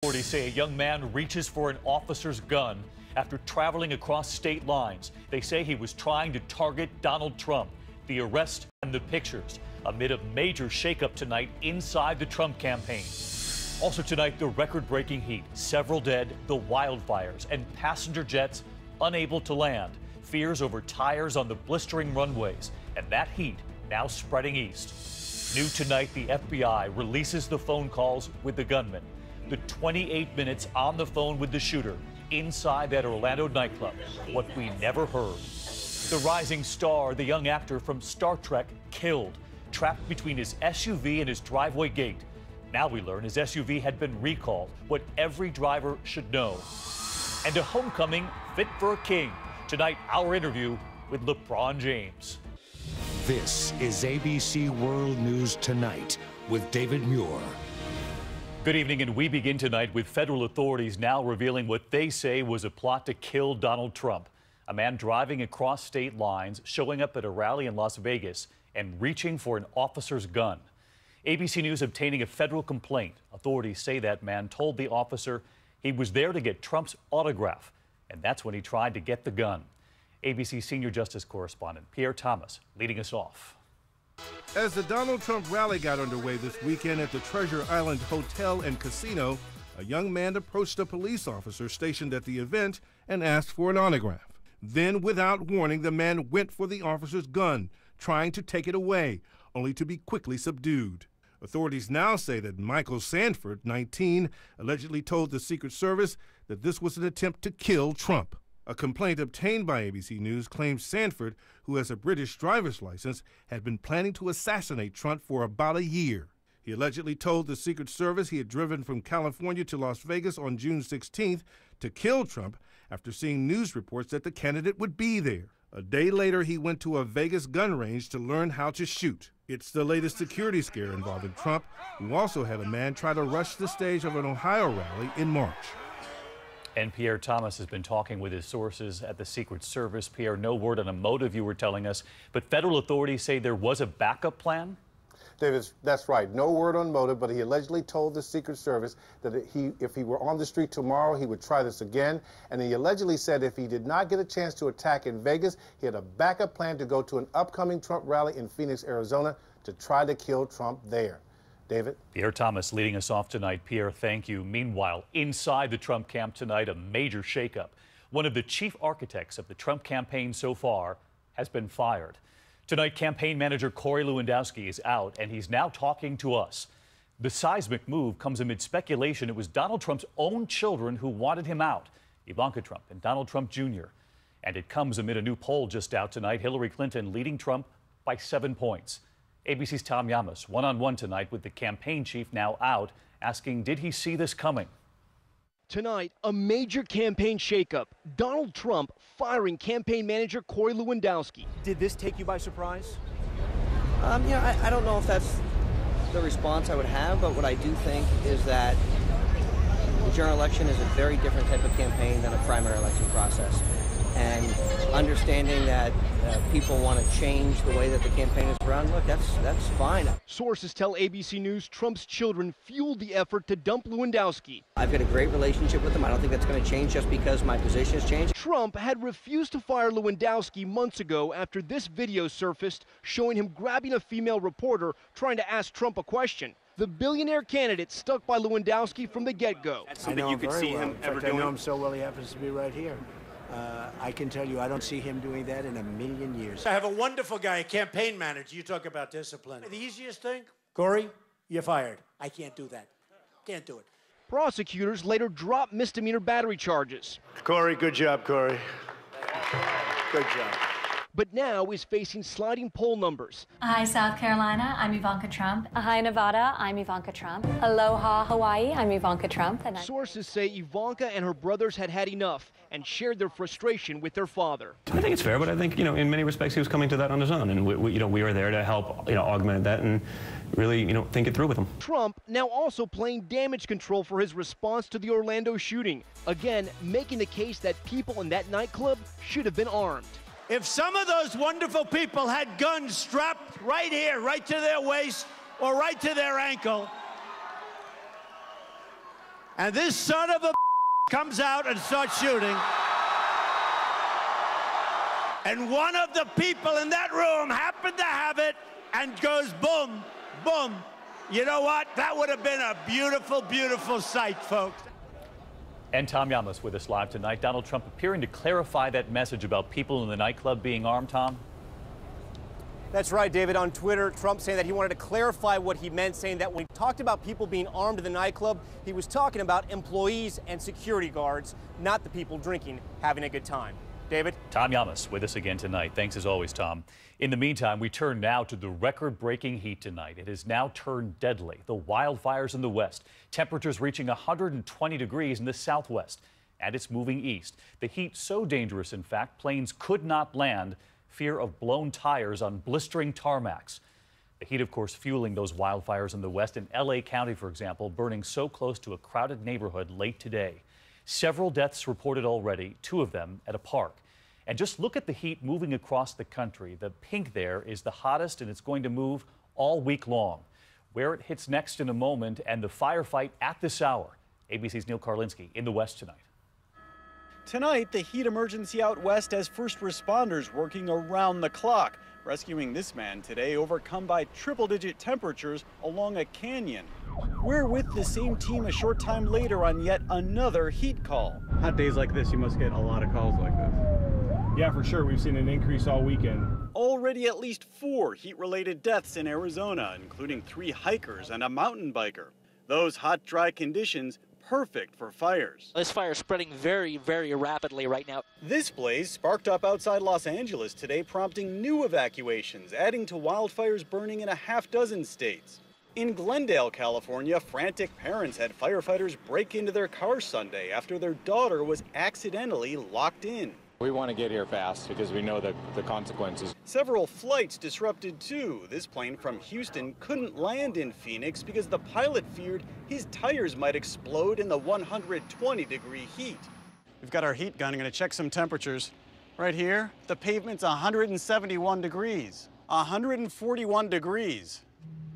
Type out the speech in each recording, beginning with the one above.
Authorities say a young man reaches for an officer's gun after traveling across state lines. They say he was trying to target Donald Trump. The arrest and the pictures amid a major shakeup tonight inside the Trump campaign. Also tonight, the record-breaking heat, several dead, the wildfires, and passenger jets unable to land. Fears over tires on the blistering runways, and that heat now spreading east. New tonight, the FBI releases the phone calls with the gunman. The 28 minutes on the phone with the shooter inside that Orlando nightclub. What we never heard. The rising star, the young actor from Star Trek, killed, trapped between his SUV and his driveway gate. Now we learn his SUV had been recalled, what every driver should know. And a homecoming fit for a king. Tonight, our interview with LeBron James. This is ABC World News Tonight with David Muir. Good evening, and we begin tonight with federal authorities now revealing what they say was a plot to kill Donald Trump. A man driving across state lines, showing up at a rally in Las Vegas, and reaching for an officer's gun. ABC News obtaining a federal complaint. Authorities say that man told the officer he was there to get Trump's autograph, and that's when he tried to get the gun. ABC senior justice correspondent Pierre Thomas leading us off. As the Donald Trump rally got underway this weekend at the Treasure Island Hotel and Casino, a young man approached a police officer stationed at the event and asked for an autograph. Then, without warning, the man went for the officer's gun, trying to take it away, only to be quickly subdued. Authorities now say that Michael Sanford, 19, allegedly told the Secret Service that this was an attempt to kill Trump. A complaint obtained by ABC News claims Sanford, who has a British driver's license, had been planning to assassinate Trump for about a year. He allegedly told the Secret Service he had driven from California to Las Vegas on June 16th to kill Trump after seeing news reports that the candidate would be there. A day later, he went to a Vegas gun range to learn how to shoot. It's the latest security scare involving Trump, who also had a man try to rush the stage of an Ohio rally in March. And Pierre Thomas has been talking with his sources at the Secret Service. Pierre, no word on a motive, you were telling us, but federal authorities say there was a backup plan? David, that's right. No word on motive, but he allegedly told the Secret Service that if he were on the street tomorrow, he would try this again. And he allegedly said if he did not get a chance to attack in Vegas, he had a backup plan to go to an upcoming Trump rally in Phoenix, Arizona, to try to kill Trump there. David? Pierre Thomas leading us off tonight. Pierre, thank you. Meanwhile, inside the Trump camp tonight, a major shakeup. One of the chief architects of the Trump campaign so far has been fired. Tonight, campaign manager Corey Lewandowski is out, and he's now talking to us. The seismic move comes amid speculation it was Donald Trump's own children who wanted him out, Ivanka Trump and Donald Trump Jr. And it comes amid a new poll just out tonight, Hillary Clinton leading Trump by 7 points. ABC's Tom Yamas one-on-one tonight with the campaign chief now out, asking did he see this coming? Tonight, a major campaign shakeup. Donald Trump firing campaign manager Corey Lewandowski. Did this take you by surprise? I don't know if that's the response I would have, but what I do think is that the general election is a very different type of campaign than a primary election process. And understanding that people want to change the way that the campaign is run, look, that's fine. Sources tell ABC News Trump's children fueled the effort to dump Lewandowski. I've got a great relationship with them. I don't think that's going to change just because my position has changed. Trump had refused to fire Lewandowski months ago after this video surfaced showing him grabbing a female reporter trying to ask Trump a question. The billionaire candidate stuck by Lewandowski from the get-go. That's something you could see him ever doing. I know him so well, he happens to be right here. I can tell you I don't see him doing that in a million years. I have a wonderful guy, a campaign manager. You talk about discipline. The easiest thing, Corey, you're fired. I can't do that. Can't do it. Prosecutors later dropped misdemeanor battery charges. Corey, good job, Corey. Good job. But now is facing sliding poll numbers. Hi, South Carolina, I'm Ivanka Trump. Hi, Nevada, I'm Ivanka Trump. Aloha, Hawaii, I'm Ivanka Trump. Sources say Ivanka and her brothers had had enough and shared their frustration with their father. I think it's fair, but I think, in many respects he was coming to that on his own, and we were there to help, augment that and really, think it through with him. Trump now also playing damage control for his response to the Orlando shooting, again making the case that people in that nightclub should have been armed. If some of those wonderful people had guns strapped right here, right to their waist, or right to their ankle, And this son of a comes out and starts shooting. And one of the people in that room happened to have it and goes boom, boom. You know what? That would have been a beautiful, beautiful sight, folks. And Tom Llamas with us live tonight. Donald Trump appearing to clarify that message about people in the nightclub being armed, Tom? That's right, David. On Twitter, Trump saying that he wanted to clarify what he meant, saying that when he talked about people being armed in the nightclub, he was talking about employees and security guards, not the people drinking, having a good time. David? Tom Llamas with us again tonight. Thanks as always, Tom. In the meantime, we turn now to the record-breaking heat tonight. It has now turned deadly. The wildfires in the west, temperatures reaching 120 degrees in the southwest, and it's moving east. The heat so dangerous, in fact, planes could not land. Fear of blown tires on blistering tarmacs. The heat, of course, fueling those wildfires in the west. In L.A. County, for example, burning so close to a crowded neighborhood late today. Several deaths reported already, 2 of them at a park. And just look at the heat moving across the country. The pink there is the hottest, and it's going to move all week long. Where it hits next in a moment, and the firefight at this hour. ABC's Neil Karlinski in the west tonight. Tonight, the heat emergency out west has first responders working around the clock, rescuing this man today overcome by triple-digit temperatures along a canyon. We're with the same team a short time later on yet another heat call. Hot days like this, you must get a lot of calls like this. Yeah, for sure. We've seen an increase all weekend. Already at least 4 heat-related deaths in Arizona, including 3 hikers and a mountain biker. Those hot, dry conditions perfect for fires. This fire is spreading very, very rapidly right now. This blaze sparked up outside Los Angeles today, prompting new evacuations, adding to wildfires burning in a half-dozen states. In Glendale, California, frantic parents had firefighters break into their car Sunday after their daughter was accidentally locked in. We want to get here fast because we know the consequences. Several flights disrupted too. This plane from Houston couldn't land in Phoenix because the pilot feared his tires might explode in the 120-degree heat. We've got our heat gun. I'm going to check some temperatures. Right here, the pavement's 171 degrees, 141 degrees,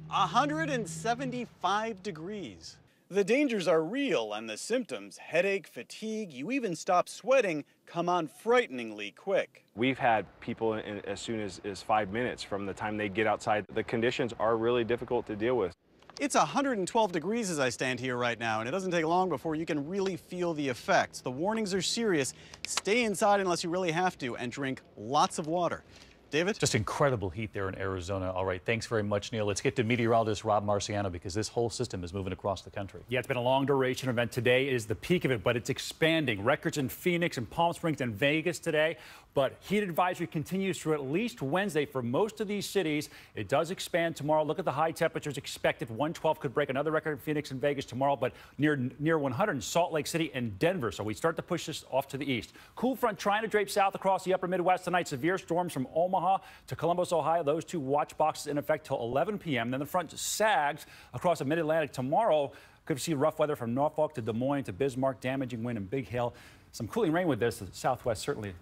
175 degrees. The dangers are real, and the symptoms, headache, fatigue, you even stop sweating, come on frighteningly quick. We've had people in as soon as 5 minutes from the time they get outside. The conditions are really difficult to deal with. It's 112 degrees as I stand here right now, and it doesn't take long before you can really feel the effects. The warnings are serious. Stay inside unless you really have to, and drink lots of water. David? Just incredible heat there in Arizona. All right, thanks very much, Neil. Let's get to meteorologist Rob Marciano because this whole system is moving across the country. Yeah, it's been a long duration event. Today is the peak of it, but it's expanding. Records in Phoenix and Palm Springs and Vegas today. But heat advisory continues through at least Wednesday for most of these cities. It does expand tomorrow. Look at the high temperatures expected. 112 could break another record in Phoenix and Vegas tomorrow, but near 100 in Salt Lake City and Denver. So we start to push this off to the east. Cool front trying to drape south across the upper Midwest tonight. Severe storms from Omaha to Columbus, Ohio. Those 2 watch boxes in effect till 11 p.m. Then the front sags across the mid-Atlantic tomorrow. Could see rough weather from Norfolk to Des Moines to Bismarck, damaging wind and big hail. Some cooling rain with this. The Southwest certainly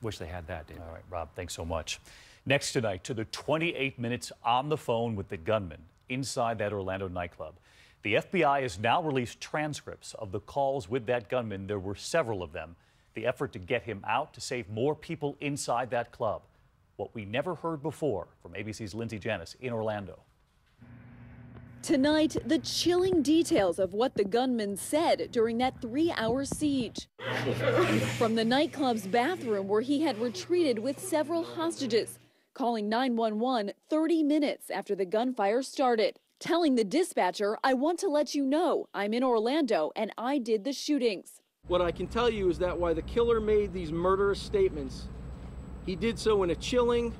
wish they had that, David. All right, Rob, thanks so much. Next tonight, to the 28 minutes on the phone with the gunman inside that Orlando nightclub. The FBI has now released transcripts of the calls with that gunman. There were several of them. The effort to get him out to save more people inside that club. What we never heard before from ABC's Lindsay Janis in Orlando. Tonight, the chilling details of what the gunman said during that 3-hour siege. From the nightclub's bathroom where he had retreated with several hostages, calling 911 30 minutes after the gunfire started, telling the dispatcher, "I want to let you know I'm in Orlando and I did the shootings." What I can tell you is that while the killer made these murderous statements, he did so in a chilling,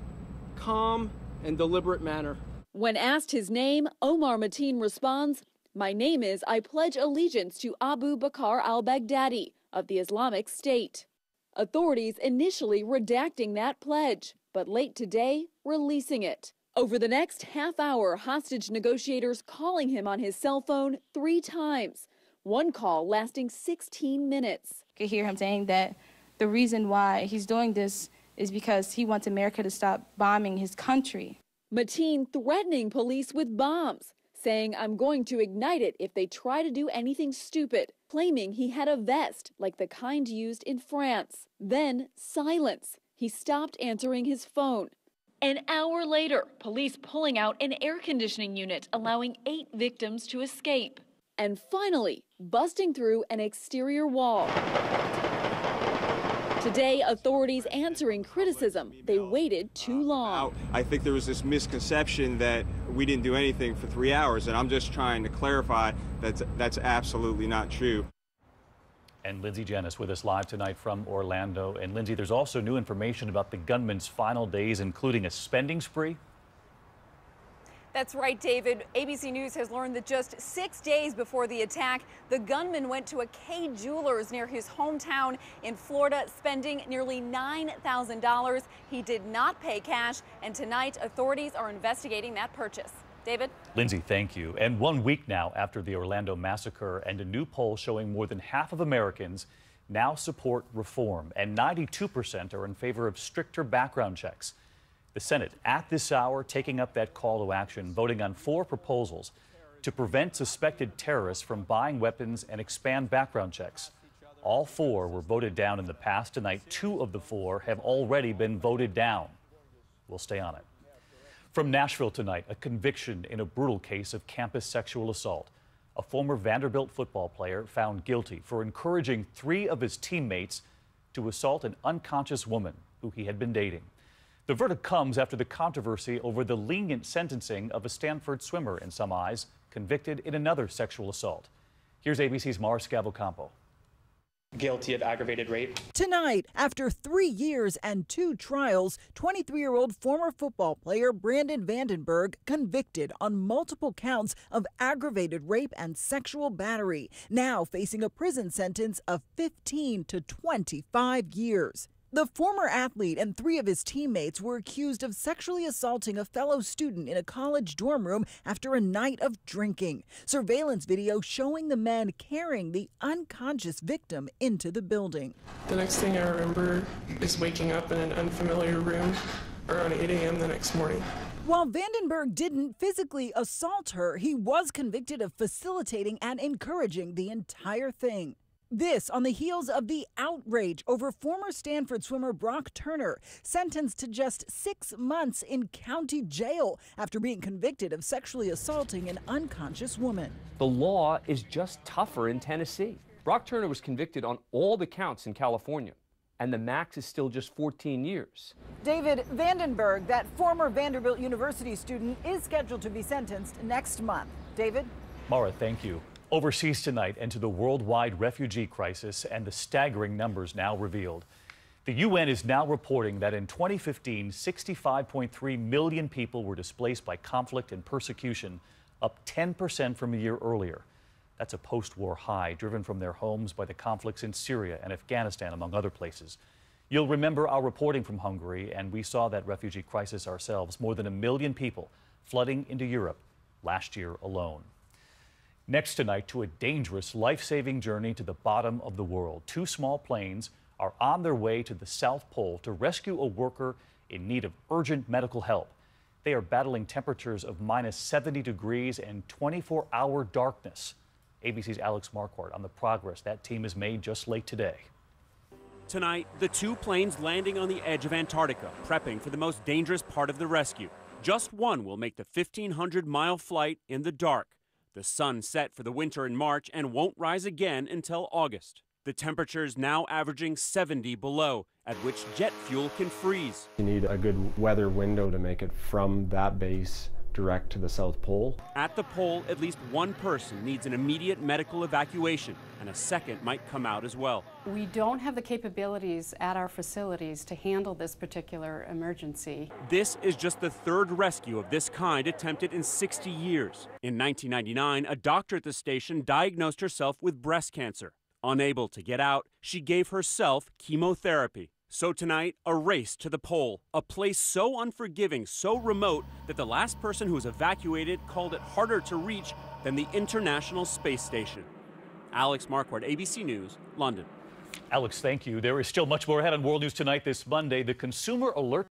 calm, and deliberate manner. When asked his name, Omar Mateen responds, "My name is I pledge allegiance to Abu Bakr al-Baghdadi of the Islamic State." Authorities initially redacting that pledge, but late today, releasing it. Over the next half hour, hostage negotiators calling him on his cell phone 3 times. One call lasting 16 minutes. You could hear him saying that the reason why he's doing this is because he wants America to stop bombing his country. Mateen threatening police with bombs, saying, "I'm going to ignite it if they try to do anything stupid." claiming he had a vest like the kind used in France. Then silence. He stopped answering his phone. An hour later, police pulling out an air conditioning unit, allowing 8 victims to escape. And finally, busting through an exterior wall. Today, authorities answering criticism. They waited too long. I think there was this misconception that we didn't do anything for 3 hours, and I'm just trying to clarify that's absolutely not true. And Lindsay Janis with us live tonight from Orlando. And Lindsay, there's also new information about the gunman's final days, including a spending spree. That's right, David. ABC News has learned that just 6 days before the attack, the gunman went to a K Jewelers near his hometown in Florida, spending nearly $9,000. He did not pay cash, and tonight authorities are investigating that purchase. David? Lindsay, thank you. And 1 week now after the Orlando massacre, and a new poll showing more than half of Americans now support reform, and 92% are in favor of stricter background checks. The Senate, at this hour, taking up that call to action, voting on 4 proposals to prevent suspected terrorists from buying weapons and expand background checks. All 4 were voted down in the past. Tonight, 2 of the 4 have already been voted down. We'll stay on it. From Nashville tonight, a conviction in a brutal case of campus sexual assault. A former Vanderbilt football player found guilty for encouraging 3 of his teammates to assault an unconscious woman who he had been dating. The verdict comes after the controversy over the lenient sentencing of a Stanford swimmer, in some eyes, convicted in another sexual assault. Here's ABC's Mara Scavo-Campo. Guilty of aggravated rape. Tonight, after 3 years and 2 trials, 23-year-old former football player Brandon Vandenberg convicted on multiple counts of aggravated rape and sexual battery, now facing a prison sentence of 15 to 25 years. The former athlete and 3 of his teammates were accused of sexually assaulting a fellow student in a college dorm room after a night of drinking. Surveillance video showing the men carrying the unconscious victim into the building. The next thing I remember is waking up in an unfamiliar room around 8 a.m. the next morning. While Vandenberg didn't physically assault her, he was convicted of facilitating and encouraging the entire thing. This on the heels of the outrage over former Stanford swimmer Brock Turner, sentenced to just 6 months in county jail after being convicted of sexually assaulting an unconscious woman. The law is just tougher in Tennessee. Brock Turner was convicted on all the counts in California, and the max is still just 14 years. David Vandenberg, that former Vanderbilt University student, is scheduled to be sentenced next month. David? Mara, thank you. Overseas tonight, and to the worldwide refugee crisis and the staggering numbers now revealed. The UN is now reporting that in 2015, 65.3 million people were displaced by conflict and persecution, up 10% from a year earlier. That's a post-war high, driven from their homes by the conflicts in Syria and Afghanistan, among other places. You'll remember our reporting from Hungary, and we saw that refugee crisis ourselves. More than 1 million people flooding into Europe last year alone. Next tonight, to a dangerous, life-saving journey to the bottom of the world. 2 small planes are on their way to the South Pole to rescue a worker in need of urgent medical help. They are battling temperatures of -70 degrees and 24-hour darkness. ABC's Alex Marquardt on the progress that team has made just late today. Tonight, the 2 planes landing on the edge of Antarctica, prepping for the most dangerous part of the rescue. Just one will make the 1,500-mile flight in the dark. The sun set for the winter in March and won't rise again until August. The temperatures now averaging 70 below, at which jet fuel can freeze. You need a good weather window to make it from that base direct to the South Pole. At the pole, at least one person needs an immediate medical evacuation, and a second might come out as well. We don't have the capabilities at our facilities to handle this particular emergency. This is just the 3rd rescue of this kind attempted in 60 years. In 1999, a doctor at the station diagnosed herself with breast cancer. Unable to get out, she gave herself chemotherapy. So tonight, a race to the pole, a place so unforgiving, so remote, that the last person who was evacuated called it harder to reach than the International Space Station. Alex Marquardt, ABC News, London. Alex, thank you. There is still much more ahead on World News Tonight this Monday. The Consumer Alert